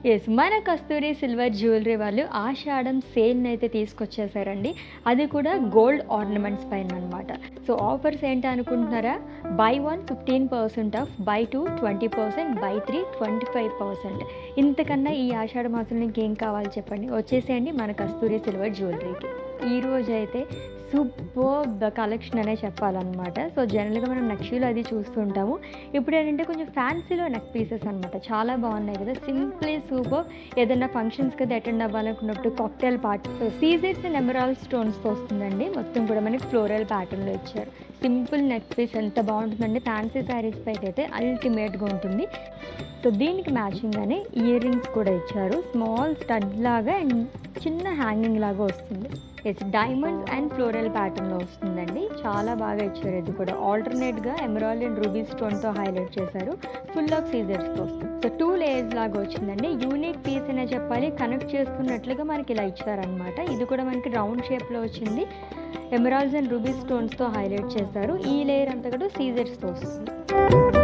Yes. మన కస్తూరి silver jewellery వాళ్ళు ఆషాఢం సేల్‌ని అయితే తీసుకొచ్చేసారండి. అది కూడా గోల్డ్ ఆర్నమెంట్స్ పైననమాట. సో, ఆఫర్స్ ఏంటి అనుకుంటున్నారా? By 1 15% of, by 2 20%, by 3 25%. ఇంతకన్నా ఈ ఆషాఢ మాసంలో ఇంకేం కావాలి చెప్పండి. వచ్చేసేయండి మన కస్తూరి సిల్వర్ జ్యువెలరీకి. ఈరోజైతే సూపర్బ్ కలెక్షన్ అనే చెప్పాలనమాట. సో, జనరల్‌గా మనం నక్షీలో అది చూస్తుంటాము. ఇప్పుడేంటంటే కొంచెం ఫ్యాన్సీలో నెక్ పీసెస్ అనమాట. చాలా బాగున్నాయి కదా! Simply superb. ఏదైనా ఫంక్షన్స్‌కి అది అటెండ్ అవ్వాలనుకున్నప్పుడు కాక్టైల్ పార్టీ. సో, సీజెడ్స్ అండ్ ఎమరాల్డ్ స్టోన్స్‌తో వస్తుందండి. మొత్తం కూడా మనకి ఫ్లోరల్ ప్యాటర్న్‌లో ఇచ్చారు. సింపుల్ నెక్ పీస్ ఎంత బాగుంటుందంటే ఫ్యాన్సీ శారీస్ పైకి అయితే అల్టిమేట్‌గా ఉంటుంది. సో, దీనికి మ్యాచింగ్‌గానే ఇయర్ రింగ్స్ కూడా ఇచ్చారు. స్మాల్ స్టడ్ లాగా అండ్ చిన్న హ్యాంగింగ్ లాగా వస్తుంది. యెస్. డైమండ్స్ అండ్ ఫ్లోరల్ ప్యాటర్న్‌లో వస్తుందండి. చాలా బాగా ఇచ్చారు. ఇది కూడా ఆల్టర్‌నేట్‌గా ఎమరాల్డ్ అండ్ రూబీ స్టోన్‌తో హైలైట్ చేశారు. ఫుల్ ఆఫ్ సీజర్స్‌తో వస్తుంది. సో, 2 లేయర్స్ లాగా వచ్చిందండి. యూనిక్ పీస్ అనే చెప్పాలి. కనెక్ట్ చేస్తున్నట్లుగా మనకి ఇలా ఇచ్చారనమాట. ఇది కూడా మనకి రౌండ్ షేప్‌లో వచ్చింది. ఎమరాల్డ్స్ అండ్ రూబీ స్టోన్స్‌తో హైలైట్ చేశారు. ఈ లేయర్ అంతా కూడా సీజర్స్‌తో వస్తుంది.